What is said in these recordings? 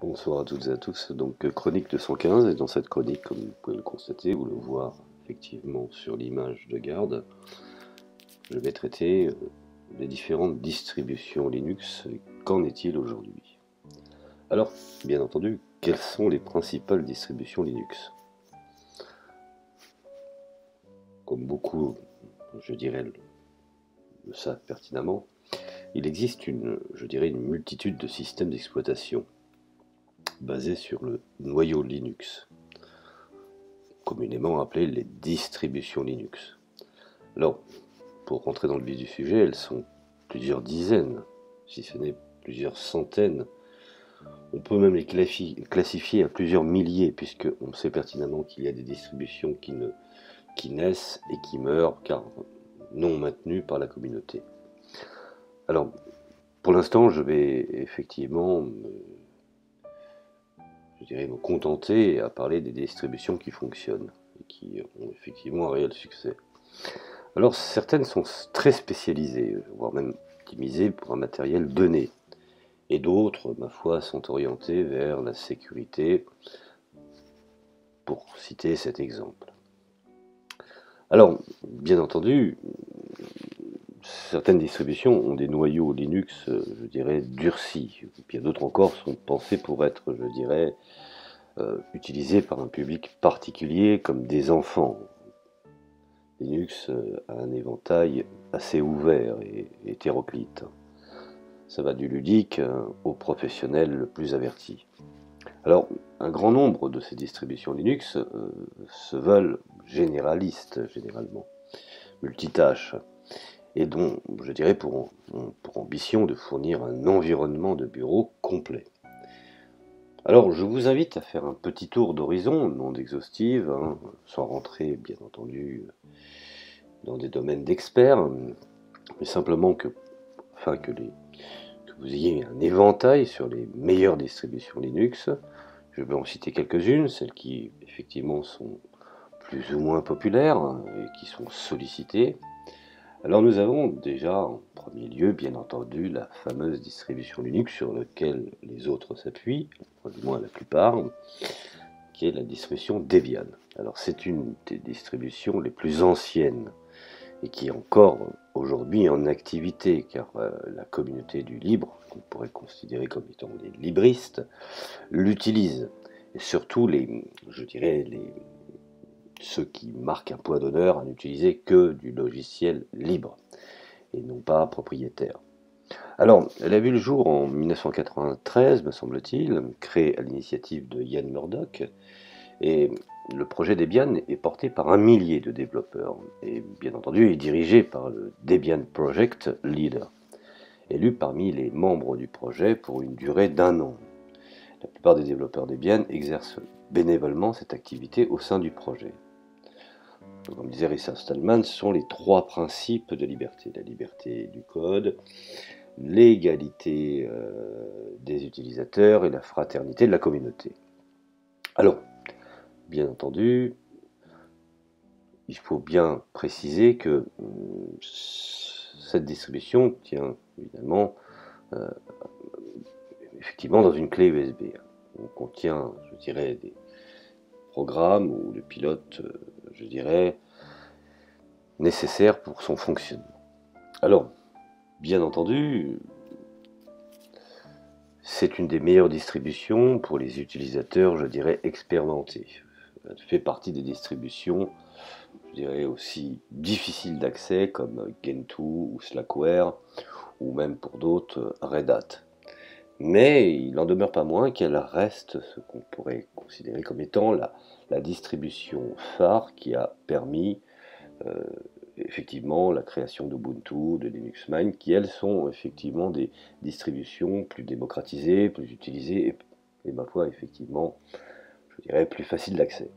Bonsoir à toutes et à tous. Donc, chronique 215, et dans cette chronique, comme vous pouvez le constater ou le voir effectivement sur l'image de garde, je vais traiter les différentes distributions Linux. Qu'en est-il aujourd'hui? Alors, bien entendu, quelles sont les principales distributions Linux? Comme beaucoup, je dirais, le savent pertinemment, il existe une multitude de systèmes d'exploitation basés sur le noyau Linux, communément appelés les distributions Linux. Alors, pour rentrer dans le vif du sujet, elles sont plusieurs dizaines, si ce n'est plusieurs centaines. On peut même les classifier à plusieurs milliers, puisqu'on sait pertinemment qu'il y a des distributions qui naissent et qui meurent, car non maintenues par la communauté. Alors, pour l'instant, je vais effectivement me contenter à parler des distributions qui fonctionnent et qui ont effectivement un réel succès. Alors, certaines sont très spécialisées, voire même optimisées pour un matériel donné. Et d'autres, ma foi, sont orientées vers la sécurité, pour citer cet exemple. Alors, bien entendu, certaines distributions ont des noyaux Linux, je dirais, durcis. Bien d'autres encore sont pensées pour être, je dirais, utilisées par un public particulier, comme des enfants. Linux a un éventail assez ouvert et hétéroclite. Ça va du ludique au professionnel le plus averti. Alors, un grand nombre de ces distributions Linux se veulent généralistes, généralement, multitâches, et dont, je dirais, pour ambition de fournir un environnement de bureau complet. Alors, je vous invite à faire un petit tour d'horizon, non exhaustif, sans rentrer, bien entendu, dans des domaines d'experts, mais simplement afin que vous ayez un éventail sur les meilleures distributions Linux. Je vais en citer quelques-unes, celles qui effectivement sont plus ou moins populaires et qui sont sollicitées. Alors nous avons déjà en premier lieu, bien entendu, la fameuse distribution Linux sur laquelle les autres s'appuient, enfin, du moins la plupart, qui est la distribution Debian. Alors c'est une des distributions les plus anciennes et qui est encore aujourd'hui en activité, car la communauté du libre, qu'on pourrait considérer comme étant les libristes, l'utilise. Et surtout, ceux qui marquent un point d'honneur à n'utiliser que du logiciel libre, et non pas propriétaire. Alors, elle a vu le jour en 1993, me semble-t-il, créée à l'initiative de Ian Murdoch, et le projet Debian est porté par 1 millier de développeurs et bien entendu est dirigé par le Debian Project Leader, élu parmi les membres du projet pour une durée d'1 an. La plupart des développeurs Debian exercent bénévolement cette activité au sein du projet. Donc, comme disait Richard Stallman, ce sont les 3 principes de liberté. La liberté du code, l'égalité des utilisateurs et la fraternité de la communauté. Alors, bien entendu, il faut bien préciser que cette distribution tient évidemment effectivement dans une clé USB. On contient, je dirais, des programmes ou le pilote, je dirais, nécessaires pour son fonctionnement. Alors, bien entendu, c'est une des meilleures distributions pour les utilisateurs, je dirais, expérimentés. Elle fait partie des distributions, je dirais, aussi difficiles d'accès comme Gentoo ou Slackware, ou même pour d'autres Red Hat. Mais il n'en demeure pas moins qu'elle reste ce qu'on pourrait considérer comme étant la distribution phare qui a permis effectivement la création d'Ubuntu, de Linux Mint, qui elles sont effectivement des distributions plus démocratisées, plus utilisées et ma foi effectivement, je dirais, plus faciles d'accès.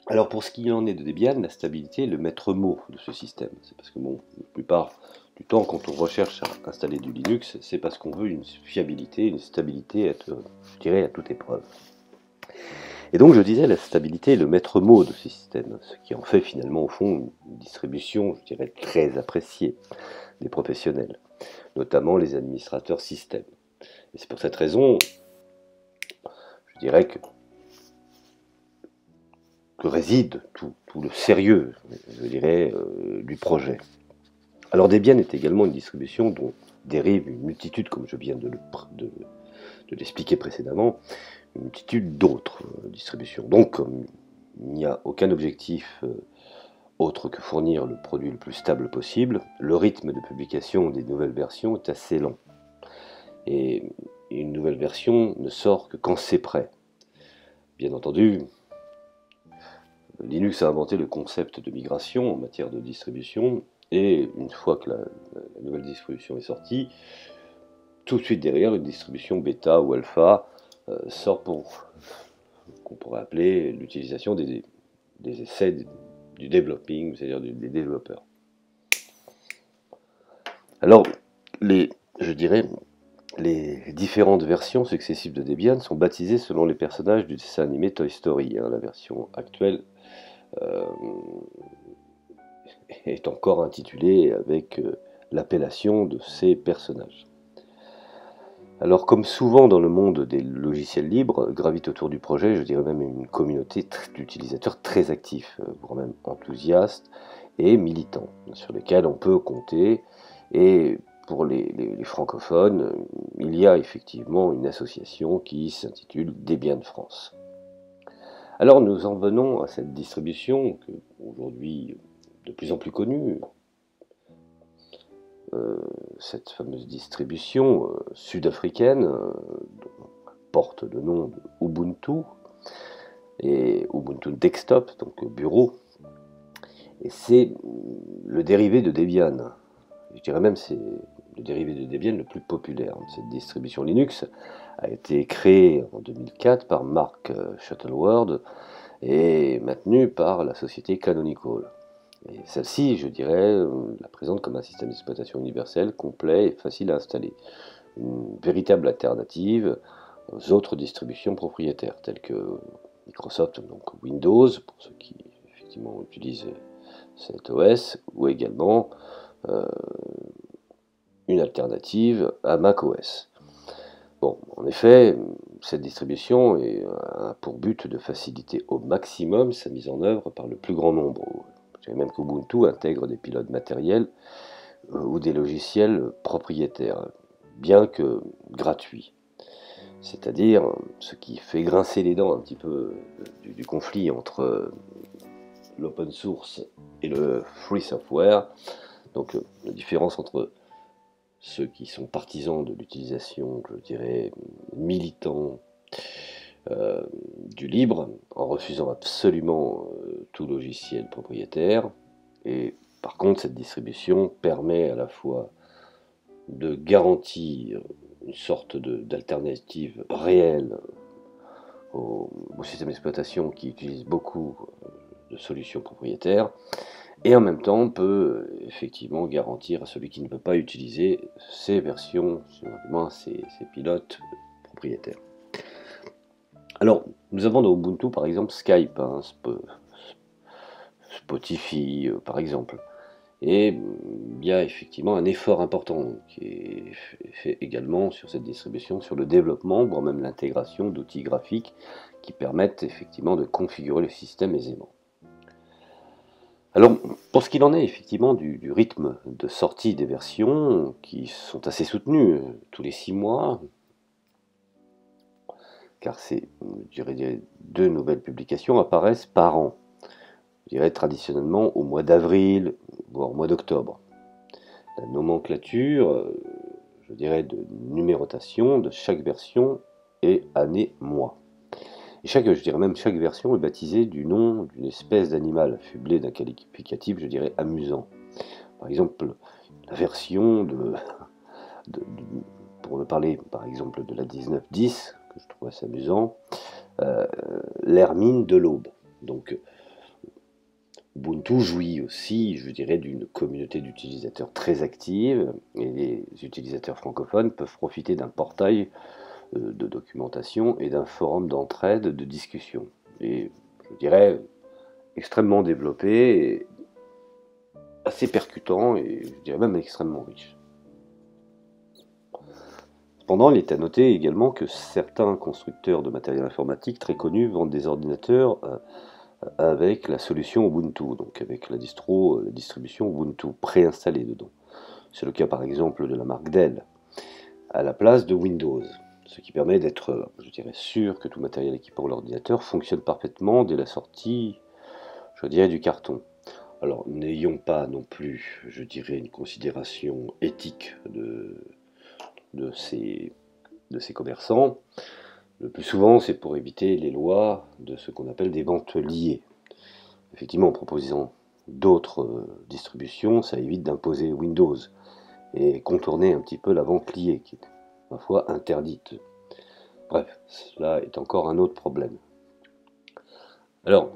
Alors pour ce qui en est de Debian, la stabilité est le maître mot de ce système. C'est parce que bon, la plupart du temps, quand on recherche à installer du Linux, c'est parce qu'on veut une fiabilité, une stabilité, je dirais, à toute épreuve. Et donc je disais, la stabilité est le maître mot de ce système, ce qui en fait finalement au fond une distribution, je dirais, très appréciée des professionnels, notamment les administrateurs système. Et c'est pour cette raison, je dirais que réside tout le sérieux, je dirais, du projet. Alors Debian est également une distribution dont dérive une multitude, comme je viens de l'expliquer précédemment, une multitude d'autres distributions. Donc, comme il n'y a aucun objectif autre que fournir le produit le plus stable possible, le rythme de publication des nouvelles versions est assez lent. Et une nouvelle version ne sort que quand c'est prêt. Bien entendu, Linux a inventé le concept de migration en matière de distribution, et une fois que la nouvelle distribution est sortie, tout de suite derrière, une distribution bêta ou alpha sort pour qu'on pourrait appeler l'utilisation des essais du developing, c'est-à-dire des développeurs. Alors, je dirais, les différentes versions successives de Debian sont baptisées selon les personnages du dessin animé Toy Story. La version actuelle est encore intitulée avec l'appellation de ces personnages. Alors, comme souvent dans le monde des logiciels libres, gravite autour du projet, je dirais même une communauté d'utilisateurs très actifs, voire même enthousiastes et militants, sur lesquels on peut compter. Et pour les francophones, il y a effectivement une association qui s'intitule Debian France. Alors, nous en venons à cette distribution, aujourd'hui de plus en plus connue, cette fameuse distribution sud-africaine porte le nom d'Ubuntu, et Ubuntu Desktop, donc bureau, et c'est le dérivé de Debian. Je dirais même c'est le dérivé de Debian le plus populaire. Cette distribution Linux a été créée en 2004 par Mark Shuttleworth et maintenue par la société Canonical. Et celle-ci, je dirais, la présente comme un système d'exploitation universel, complet et facile à installer. Une véritable alternative aux autres distributions propriétaires, telles que Microsoft, donc Windows, pour ceux qui effectivement utilisent cet OS, ou également une alternative à macOS. Bon, en effet, cette distribution a pour but de faciliter au maximum sa mise en œuvre par le plus grand nombre. Je dirais même qu'Ubuntu intègre des pilotes matériels ou des logiciels propriétaires, bien que gratuits. C'est-à-dire ce qui fait grincer les dents un petit peu du conflit entre l'open source et le free software. Donc la différence entre ceux qui sont partisans de l'utilisation, je dirais, militant du libre, en refusant absolument tout logiciel propriétaire. Et par contre, cette distribution permet à la fois de garantir une sorte d'alternative réelle au système d'exploitation qui utilise beaucoup de solutions propriétaires, et en même temps on peut effectivement garantir à celui qui ne peut pas utiliser ces versions, ces pilotes propriétaires. Alors, nous avons dans Ubuntu par exemple Skype, Spotify par exemple, et il y a effectivement un effort important qui est fait également sur cette distribution, sur le développement, voire même l'intégration d'outils graphiques qui permettent effectivement de configurer le système aisément. Alors, pour ce qu'il en est effectivement du rythme de sortie des versions, qui sont assez soutenus tous les 6 mois, car je dirais, 2 nouvelles publications apparaissent par an. Je dirais traditionnellement au mois d'avril, voire au mois d'octobre. La nomenclature, je dirais, de numérotation de chaque version est année-mois. Et je dirais même chaque version est baptisée du nom d'une espèce d'animal, affublé d'un qualificatif, je dirais, amusant. Par exemple, la version pour ne parler par exemple de la 19.10, que je trouve assez amusant, l'hermine de l'aube. Donc, Ubuntu jouit aussi, je dirais, d'une communauté d'utilisateurs très active, et les utilisateurs francophones peuvent profiter d'un portail de documentation et d'un forum d'entraide, de discussion. Et je dirais extrêmement développé, et assez percutant, et je dirais même extrêmement riche. Cependant, il est à noter également que certains constructeurs de matériel informatique très connus vendent des ordinateurs avec la solution Ubuntu, donc avec la distribution Ubuntu préinstallée dedans. C'est le cas par exemple de la marque Dell, à la place de Windows, ce qui permet d'être, je dirais, sûr que tout matériel équipant l'ordinateur fonctionne parfaitement dès la sortie, je dirais, du carton. Alors, n'ayons pas non plus, je dirais, une considération éthique de ces, de ces commerçants. Le plus souvent, c'est pour éviter les lois de ce qu'on appelle des ventes liées. Effectivement, en proposant d'autres distributions, ça évite d'imposer Windows et contourner un petit peu la vente liée, qui est parfois interdite. Bref, cela est encore un autre problème. Alors,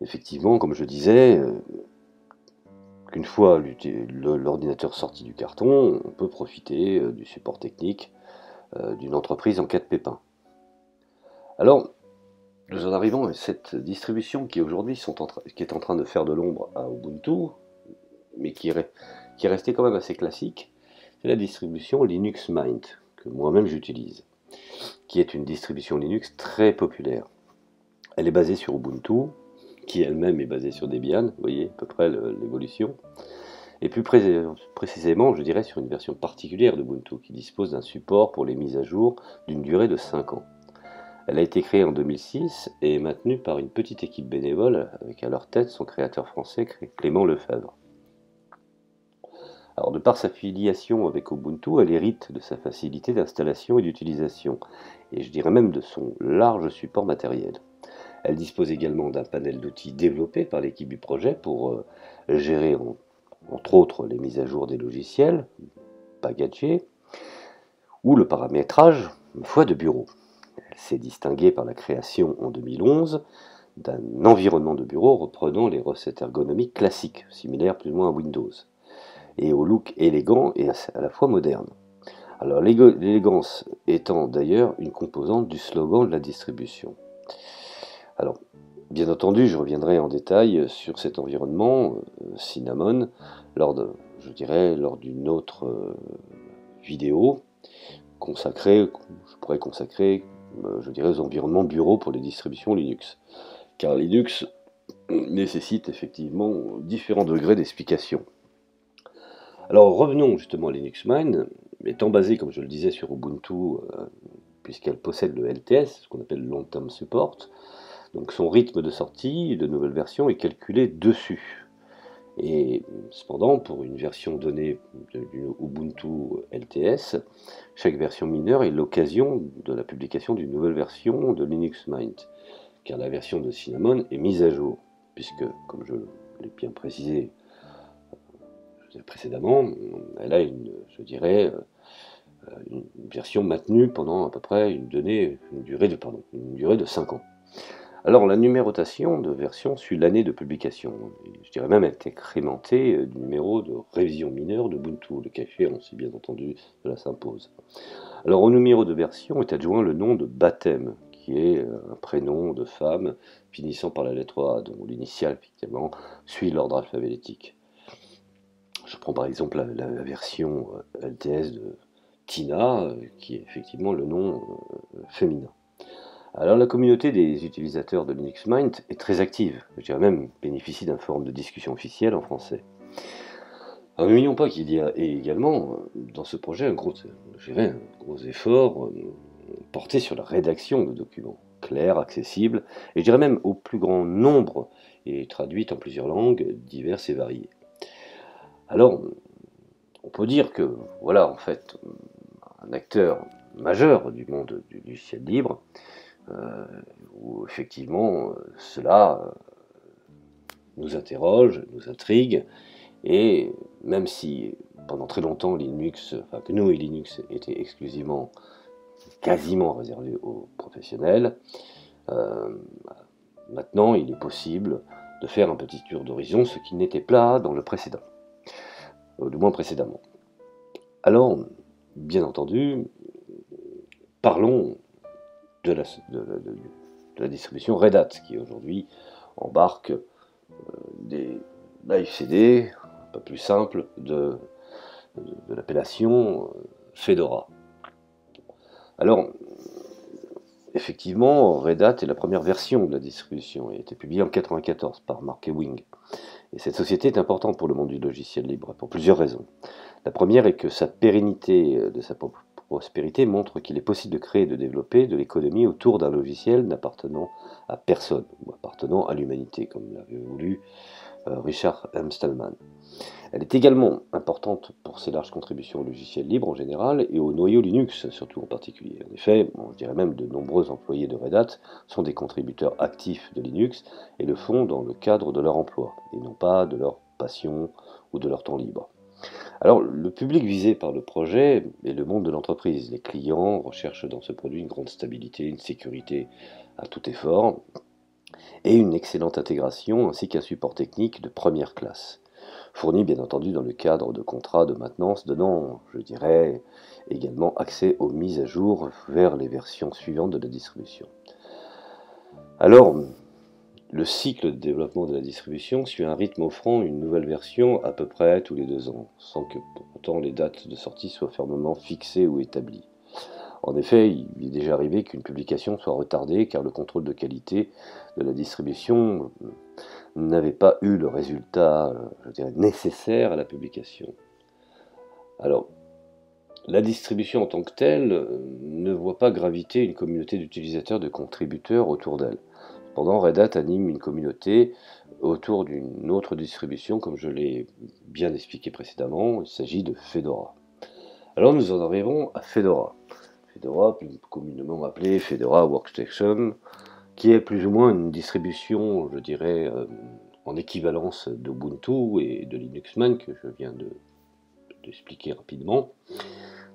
effectivement, comme je disais, qu'une fois l'ordinateur sorti du carton, on peut profiter du support technique d'une entreprise en cas de pépin. Alors, nous en arrivons à cette distribution qui aujourd'hui qui est en train de faire de l'ombre à Ubuntu, mais qui est restée quand même assez classique, c'est la distribution Linux Mint, que moi-même j'utilise, qui est une distribution Linux très populaire. Elle est basée sur Ubuntu, qui elle-même est basée sur Debian, vous voyez à peu près l'évolution, et plus précisément, je dirais, sur une version particulière d'Ubuntu, qui dispose d'un support pour les mises à jour d'une durée de 5 ans. Elle a été créée en 2006 et est maintenue par une petite équipe bénévole, avec à leur tête son créateur français Clément Lefebvre. Alors, de par sa filiation avec Ubuntu, elle hérite de sa facilité d'installation et d'utilisation, et je dirais même de son large support matériel. Elle dispose également d'un panel d'outils développés par l'équipe du projet pour gérer entre autres les mises à jour des logiciels, packagés, ou le paramétrage, une fois de bureau. Elle s'est distinguée par la création en 2011 d'un environnement de bureau reprenant les recettes ergonomiques classiques, similaires plus ou moins à Windows, et au look élégant et à la fois moderne. Alors l'élégance étant d'ailleurs une composante du slogan de la distribution. Alors, bien entendu, je reviendrai en détail sur cet environnement Cinnamon lors d'une autre vidéo consacrée, je pourrais consacrer, je dirais, aux environnements bureau pour les distributions Linux. Car Linux nécessite effectivement différents degrés d'explication. Alors revenons justement à Linux Mint, étant basée, comme je le disais, sur Ubuntu, puisqu'elle possède le LTS, ce qu'on appelle Long Term Support. Donc son rythme de sortie de nouvelles versions est calculé dessus. Et cependant, pour une version donnée d'une Ubuntu LTS, chaque version mineure est l'occasion de la publication d'une nouvelle version de Linux Mint, car la version de Cinnamon est mise à jour, puisque, comme je l'ai bien précisé précédemment, elle a une version maintenue pendant à peu près une durée de 5 ans. Alors la numérotation de version suit l'année de publication, je dirais même est incrémentée du numéro de révision mineure d'Ubuntu, le cas échéant, si bien entendu cela s'impose. Alors au numéro de version est adjoint le nom de baptême, qui est un prénom de femme finissant par la lettre A, dont l'initiale effectivement suit l'ordre alphabétique. Je prends par exemple la version LTS de Tina, qui est effectivement le nom féminin. Alors la communauté des utilisateurs de Linux Mint est très active, je dirais même bénéficie d'un forum de discussion officiel en français. Alors n'oublions pas qu'il y a également dans ce projet un gros effort porté sur la rédaction de documents clairs, accessibles, et je dirais même au plus grand nombre et traduits en plusieurs langues diverses et variées. Alors, on peut dire que, voilà, en fait, un acteur majeur du monde du logiciel libre, où effectivement cela nous interroge, nous intrigue, et même si pendant très longtemps GNU et Linux étaient exclusivement, quasiment réservés aux professionnels, maintenant il est possible de faire un petit tour d'horizon, ce qui n'était pas dans le précédent, du moins précédemment. Alors, bien entendu, parlons de la distribution Red Hat, qui aujourd'hui embarque des live CD, pas plus simple, de l'appellation Fedora. Alors, effectivement, Red Hat est la première version de la distribution et a été publiée en 1994 par Mark Ewing. Et cette société est importante pour le monde du logiciel libre, pour plusieurs raisons. La première est que sa pérennité de sa prospérité montre qu'il est possible de créer et de développer de l'économie autour d'un logiciel n'appartenant à personne, ou appartenant à l'humanité, comme l'avait voulu Richard M. Stallman. Elle est également importante pour ses larges contributions au logiciel libre en général et au noyau Linux surtout en particulier. En effet, je dirais même de nombreux employés de Red Hat sont des contributeurs actifs de Linux et le font dans le cadre de leur emploi et non pas de leur passion ou de leur temps libre. Alors, le public visé par le projet est le monde de l'entreprise. Les clients recherchent dans ce produit une grande stabilité, une sécurité à tout effort et une excellente intégration ainsi qu'un support technique de première classe, fourni bien entendu dans le cadre de contrats de maintenance donnant, je dirais, également accès aux mises à jour vers les versions suivantes de la distribution. Alors, le cycle de développement de la distribution suit un rythme offrant une nouvelle version à peu près tous les 2 ans, sans que pour autant les dates de sortie soient fermement fixées ou établies. En effet, il est déjà arrivé qu'une publication soit retardée car le contrôle de qualité de la distribution n'avait pas eu le résultat, je dirais, nécessaire à la publication. Alors, la distribution en tant que telle ne voit pas graviter une communauté d'utilisateurs, de contributeurs autour d'elle. Cependant, Red Hat anime une communauté autour d'une autre distribution, comme je l'ai bien expliqué précédemment, il s'agit de Fedora. Alors nous en arrivons à Fedora. Fedora, plus communément appelée Fedora Workstation, qui est plus ou moins une distribution, je dirais, en équivalence d'Ubuntu et de Linux Mint, que je viens d'expliquer rapidement.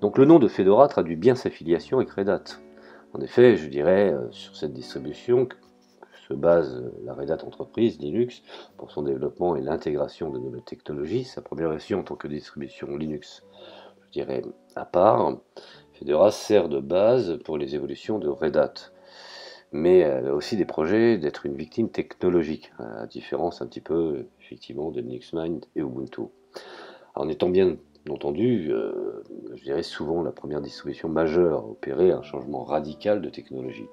Donc le nom de Fedora traduit bien sa filiation avec Red Hat. En effet, je dirais, sur cette distribution se base la Red Hat Enterprise Linux pour son développement et l'intégration de nouvelles technologies. Sa première version en tant que distribution Linux, je dirais, à part, Fedora sert de base pour les évolutions de Red Hat. Mais elle a aussi des projets d'être une victime technologique, à la différence un petit peu, effectivement, de Linux Mint et Ubuntu. En étant bien entendu, je dirais souvent la première distribution majeure à opérer un changement radical de technologie,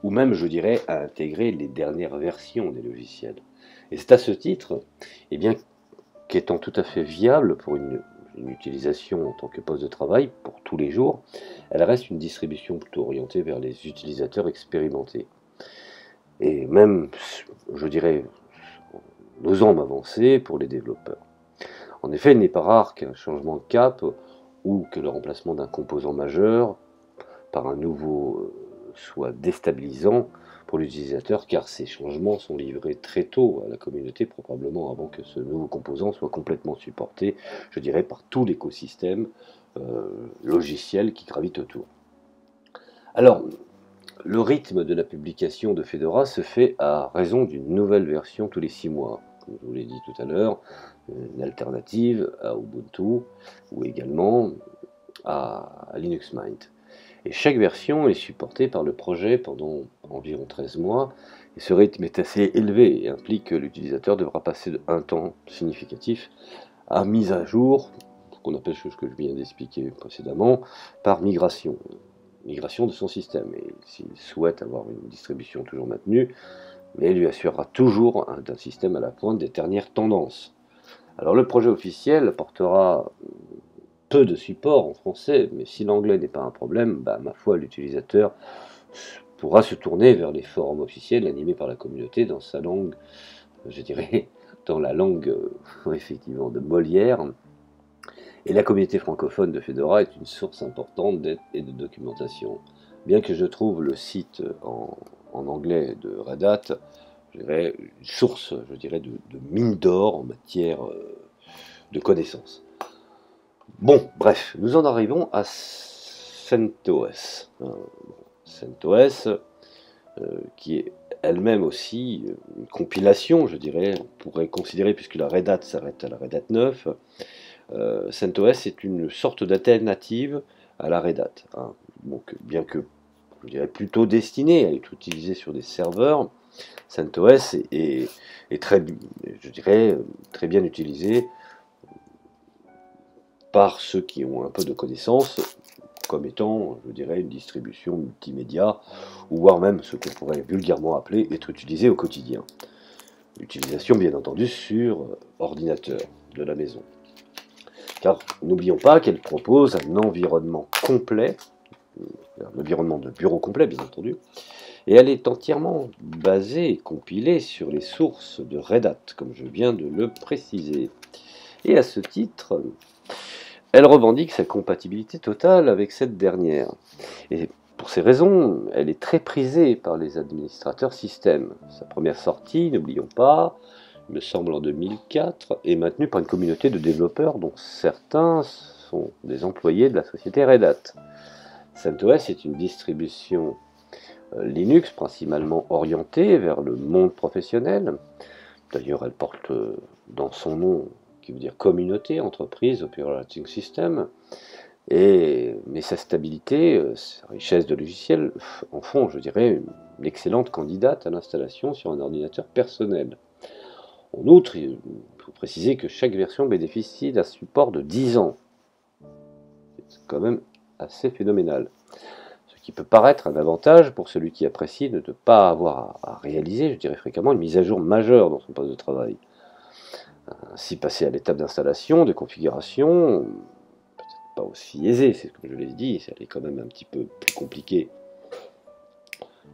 ou même, je dirais, à intégrer les dernières versions des logiciels. Et c'est à ce titre, eh bien, qu'étant tout à fait viable pour une utilisation en tant que poste de travail pour tous les jours, elle reste une distribution plutôt orientée vers les utilisateurs expérimentés. Et même, je dirais, n'osant m'avancer pour les développeurs. En effet, il n'est pas rare qu'un changement de cap ou que le remplacement d'un composant majeur par un nouveau soit déstabilisant pour l'utilisateur, car ces changements sont livrés très tôt à la communauté, probablement avant que ce nouveau composant soit complètement supporté, je dirais, par tout l'écosystème logiciel qui gravite autour. Alors, le rythme de la publication de Fedora se fait à raison d'une nouvelle version tous les 6 mois, comme je vous l'ai dit tout à l'heure, une alternative à Ubuntu ou également à Linux Mint. Et chaque version est supportée par le projet pendant environ 13 mois, et ce rythme est assez élevé et implique que l'utilisateur devra passer un temps significatif à mise à jour, ce qu'on appelle ce que je viens d'expliquer précédemment, par migration de son système. Et s'il souhaite avoir une distribution toujours maintenue, mais il lui assurera toujours un système à la pointe des dernières tendances. Alors le projet officiel apportera peu de support en français, mais si l'anglais n'est pas un problème, ma foi, l'utilisateur pourra se tourner vers les forums officiels animés par la communauté dans sa langue, je dirais, dans la langue effectivement de Molière. Et la communauté francophone de Fedora est une source importante d'aide et de documentation. Bien que je trouve le site en anglais de Red Hat, je dirais, une source, je dirais, de mine d'or en matière de connaissances. Bon, bref, nous en arrivons à CentOS. CentOS, qui est elle-même aussi une compilation, je dirais, on pourrait considérer, puisque la Red Hat s'arrête à la Red Hat 9, CentOS est une sorte d'alternative à la Red Hat. Hein. Donc, bien que, je dirais, plutôt destiné à être utilisé sur des serveurs, CentOS est très, je dirais, très bien utilisé par ceux qui ont un peu de connaissances comme étant, je dirais, une distribution multimédia, ou voire même ce qu'on pourrait vulgairement appeler être utilisé au quotidien. L'utilisation, bien entendu, sur ordinateur de la maison. Car n'oublions pas qu'elle propose un environnement complet, un environnement de bureau complet, bien entendu, et elle est entièrement basée et compilée sur les sources de Red Hat, comme je viens de le préciser. Et à ce titre, elle revendique sa compatibilité totale avec cette dernière. Et pour ces raisons, elle est très prisée par les administrateurs système. Sa première sortie, n'oublions pas, il me semble en 2004, est maintenue par une communauté de développeurs dont certains sont des employés de la société Red Hat. CentOS est une distribution Linux principalement orientée vers le monde professionnel. D'ailleurs, elle porte dans son nom, qui veut dire communauté, entreprise, operating system. Mais sa stabilité, sa richesse de logiciels en font, je dirais, une excellente candidate à l'installation sur un ordinateur personnel. En outre, il faut préciser que chaque version bénéficie d'un support de 10 ans. C'est quand même assez phénoménal. Ce qui peut paraître un avantage pour celui qui apprécie de ne pas avoir à réaliser, je dirais fréquemment, une mise à jour majeure dans son poste de travail. Ainsi, passer à l'étape d'installation, de configuration, peut-être pas aussi aisé, c'est comme je l'ai dit, elle est quand même un petit peu plus compliquée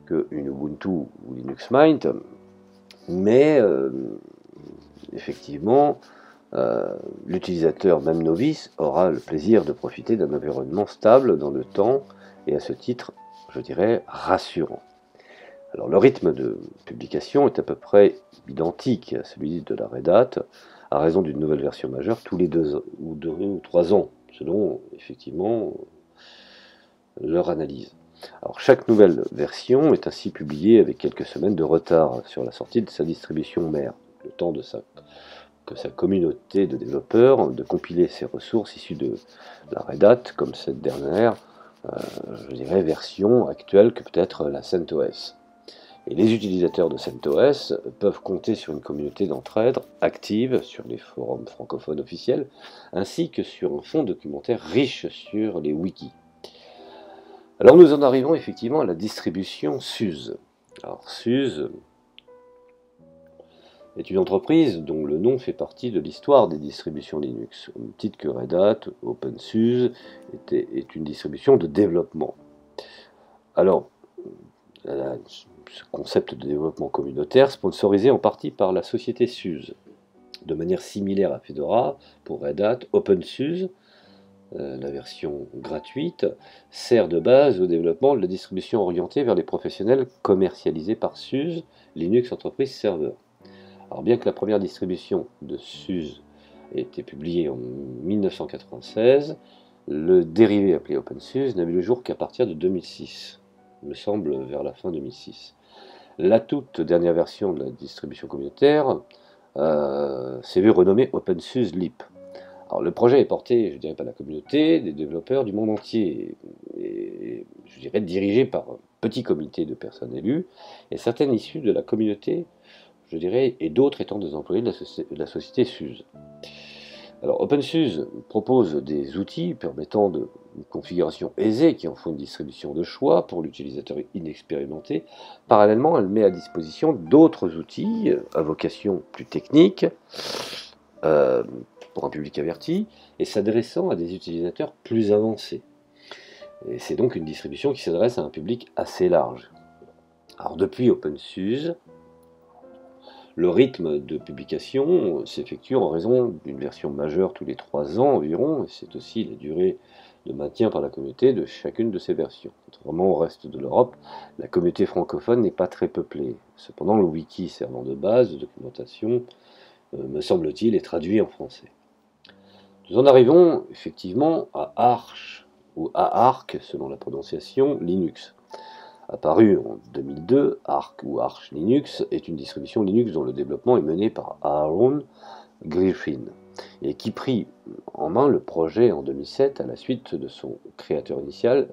qu'une Ubuntu ou Linux Mint, mais effectivement, l'utilisateur, même novice, aura le plaisir de profiter d'un environnement stable dans le temps et à ce titre, je dirais, rassurant. Alors le rythme de publication est à peu près identique à celui de la Red Hat, à raison d'une nouvelle version majeure tous les 2 ou 3 ans, selon effectivement leur analyse. Alors chaque nouvelle version est ainsi publiée avec quelques semaines de retard sur la sortie de sa distribution mère, le temps que sa communauté de développeurs de compiler ses ressources issues de la Red Hat, comme cette dernière, je dirais, version actuelle que peut-être la CentOS. Et les utilisateurs de CentOS peuvent compter sur une communauté d'entraide active sur les forums francophones officiels, ainsi que sur un fonds documentaire riche sur les wikis. Alors nous en arrivons effectivement à la distribution SUSE. Alors SUSE est une entreprise dont le nom fait partie de l'histoire des distributions Linux. Au même titre que Red Hat, OpenSUSE est une distribution de développement. Alors, ce concept de développement communautaire, sponsorisé en partie par la société SUSE. De manière similaire à Fedora, pour Red Hat, OpenSUSE, la version gratuite, sert de base au développement de la distribution orientée vers les professionnels commercialisés par SUSE, Linux Enterprise Server. Alors bien que la première distribution de SUSE ait été publiée en 1996, le dérivé appelé OpenSUSE n'a vu le jour qu'à partir de 2006, il me semble vers la fin 2006. La toute dernière version de la distribution communautaire s'est vue renommée OpenSUSE Leap. Alors le projet est porté, je dirais, par la communauté des développeurs du monde entier, et je dirais dirigé par un petit comité de personnes élues, et certaines issues de la communauté, je dirais, et d'autres étant des employés de la société SUSE. Alors OpenSUSE propose des outils permettant une configuration aisée qui en font une distribution de choix pour l'utilisateur inexpérimenté. Parallèlement, elle met à disposition d'autres outils à vocation plus technique pour un public averti et s'adressant à des utilisateurs plus avancés. Et c'est donc une distribution qui s'adresse à un public assez large. Alors depuis OpenSUSE, le rythme de publication s'effectue en raison d'une version majeure tous les 3 ans environ, et c'est aussi la durée de maintien par la communauté de chacune de ces versions. Contrairement au reste de l'Europe, la communauté francophone n'est pas très peuplée. Cependant, le wiki servant de base de documentation, me semble-t-il, est traduit en français. Nous en arrivons effectivement à Arch, ou à Arch selon la prononciation, Linux. Apparu en 2002, Arch ou Arch Linux est une distribution Linux dont le développement est mené par Aaron Griffin et qui prit en main le projet en 2007 à la suite de son créateur initial,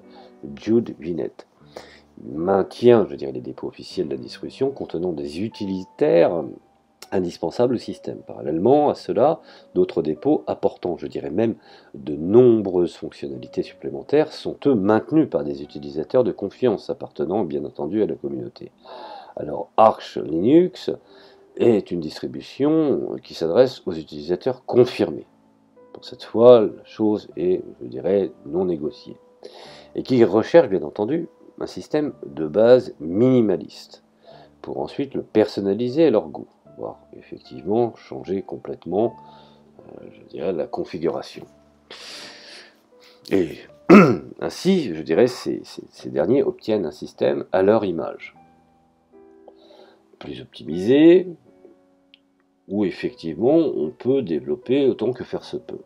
Jude Vinet. Il maintient, je dirais, les dépôts officiels de la distribution contenant des utilitaires indispensable au système. Parallèlement à cela, d'autres dépôts apportant, je dirais même, de nombreuses fonctionnalités supplémentaires sont eux maintenus par des utilisateurs de confiance appartenant bien entendu à la communauté. Alors Arch Linux est une distribution qui s'adresse aux utilisateurs confirmés. Pour cette fois, la chose est, je dirais, non négociée. Et qui recherchent bien entendu un système de base minimaliste, pour ensuite le personnaliser à leur goût, voire effectivement changer complètement, je dirais, la configuration. Et ainsi, je dirais, ces derniers obtiennent un système à leur image, plus optimisé, où effectivement on peut développer autant que faire se peut.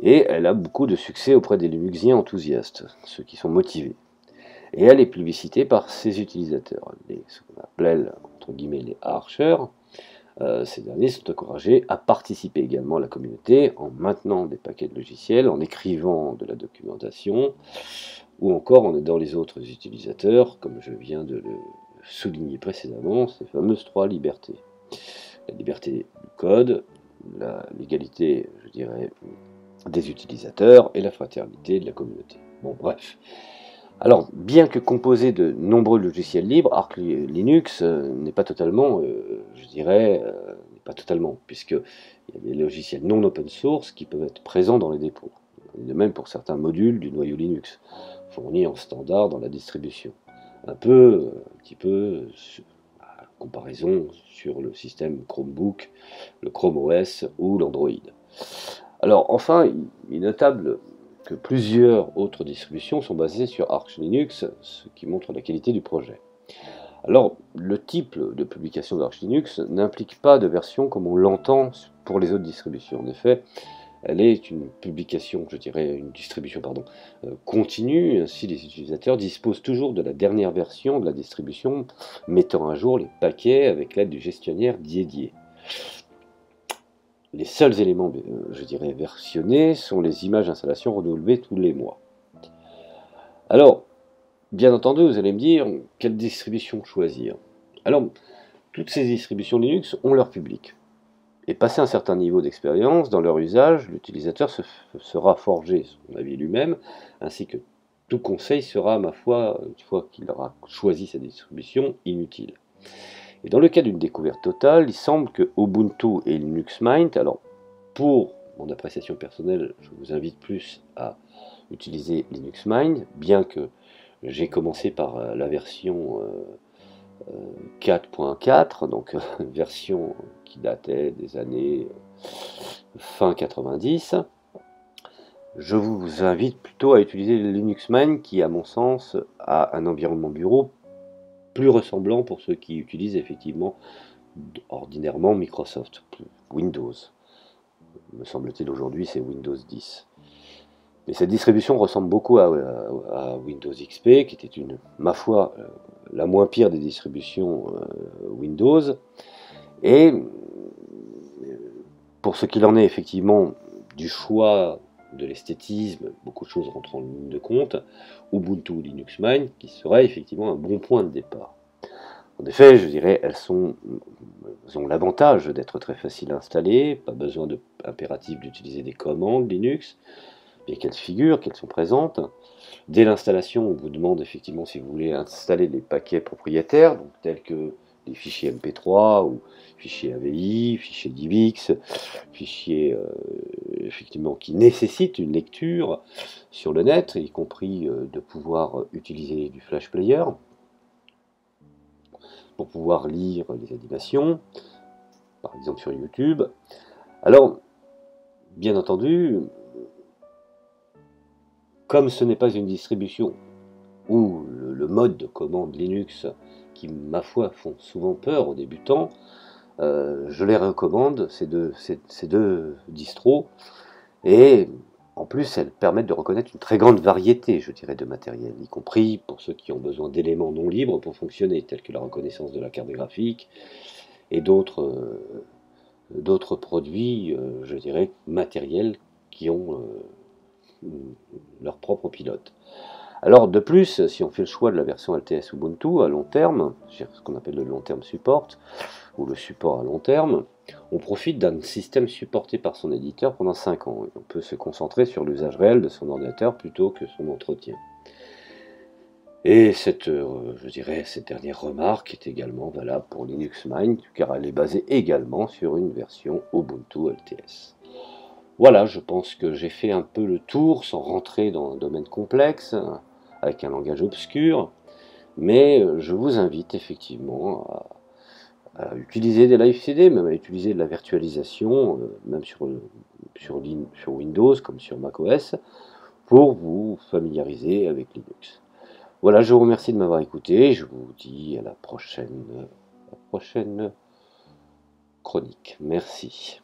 Et elle a beaucoup de succès auprès des Linuxiens enthousiastes, ceux qui sont motivés. Et elle est plébiscitée par ses utilisateurs, ce qu'on appelle entre guillemets les archers. Ces derniers sont encouragés à participer également à la communauté en maintenant des paquets de logiciels, en écrivant de la documentation, ou encore en aidant les autres utilisateurs, comme je viens de le souligner précédemment, ces fameuses 3 libertés. La liberté du code, l'égalité, je dirais, des utilisateurs et la fraternité de la communauté. Bon, bref. Alors, bien que composé de nombreux logiciels libres, Arch Linux n'est pas totalement, je dirais, n'est pas totalement, puisqu'il y a des logiciels non open source qui peuvent être présents dans les dépôts. De même pour certains modules du noyau Linux, fournis en standard dans la distribution. Un petit peu, à comparaison sur le système Chromebook, le Chrome OS ou l'Android. Alors, enfin, il est notable que plusieurs autres distributions sont basées sur Arch Linux, ce qui montre la qualité du projet. Alors, le type de publication d'Arch Linux n'implique pas de version comme on l'entend pour les autres distributions. En effet, elle est une publication, je dirais une distribution, continue, ainsi les utilisateurs disposent toujours de la dernière version de la distribution, mettant à jour les paquets avec l'aide du gestionnaire dédié. Les seuls éléments, je dirais, versionnés sont les images d'installation renouvelées tous les mois. Alors, bien entendu, vous allez me dire, quelle distribution choisir? Alors, toutes ces distributions Linux ont leur public. Et passé un certain niveau d'expérience dans leur usage, l'utilisateur sera forgé son avis lui-même, ainsi que tout conseil sera, ma foi, une fois qu'il aura choisi sa distribution, inutile. Et dans le cas d'une découverte totale, il semble que Ubuntu et Linux Mint, alors pour mon appréciation personnelle, je vous invite plus à utiliser Linux Mint, bien que j'ai commencé par la version 4.4, donc version qui datait des années fin 90. Je vous invite plutôt à utiliser Linux Mint qui, à mon sens, a un environnement bureau plus ressemblant pour ceux qui utilisent effectivement ordinairement Microsoft, Windows. Me semble-t-il aujourd'hui c'est Windows 10. Mais cette distribution ressemble beaucoup à Windows XP, qui était ma foi, la moins pire des distributions Windows. Et pour ce qu'il en est effectivement du choix de l'esthétisme, beaucoup de choses rentrent en ligne de compte, Ubuntu Linux Mint, qui serait effectivement un bon point de départ. En effet, je dirais, elles ont l'avantage d'être très faciles à installer, pas besoin impératif d'utiliser des commandes Linux, bien qu'elles figurent, qu'elles sont présentes. Dès l'installation, on vous demande effectivement si vous voulez installer les paquets propriétaires, donc tels que les fichiers MP3 ou fichiers AVI, fichiers DivX, fichiers effectivement qui nécessitent une lecture sur le net, y compris de pouvoir utiliser du Flash Player pour pouvoir lire les animations, par exemple sur YouTube. Alors, bien entendu, comme ce n'est pas une distribution où le mode de commande Linux, qui ma foi font souvent peur aux débutants, je les recommande, ces deux distros, et en plus elles permettent de reconnaître une très grande variété, je dirais, de matériel, y compris pour ceux qui ont besoin d'éléments non libres pour fonctionner, tels que la reconnaissance de la carte graphique et d'autres produits, je dirais, matériels qui ont leur propre pilote. Alors de plus, si on fait le choix de la version LTS Ubuntu à long terme, ce qu'on appelle le long terme support, ou le support à long terme, on profite d'un système supporté par son éditeur pendant 5 ans. On peut se concentrer sur l'usage réel de son ordinateur plutôt que son entretien. Et je dirais, cette dernière remarque est également valable pour Linux Mint, car elle est basée également sur une version Ubuntu LTS. Voilà, je pense que j'ai fait un peu le tour sans rentrer dans un domaine complexe, avec un langage obscur, mais je vous invite effectivement à utiliser des live CD, même à utiliser de la virtualisation, même sur Windows comme sur macOS, pour vous familiariser avec Linux. Voilà, je vous remercie de m'avoir écouté, je vous dis à la prochaine chronique. Merci.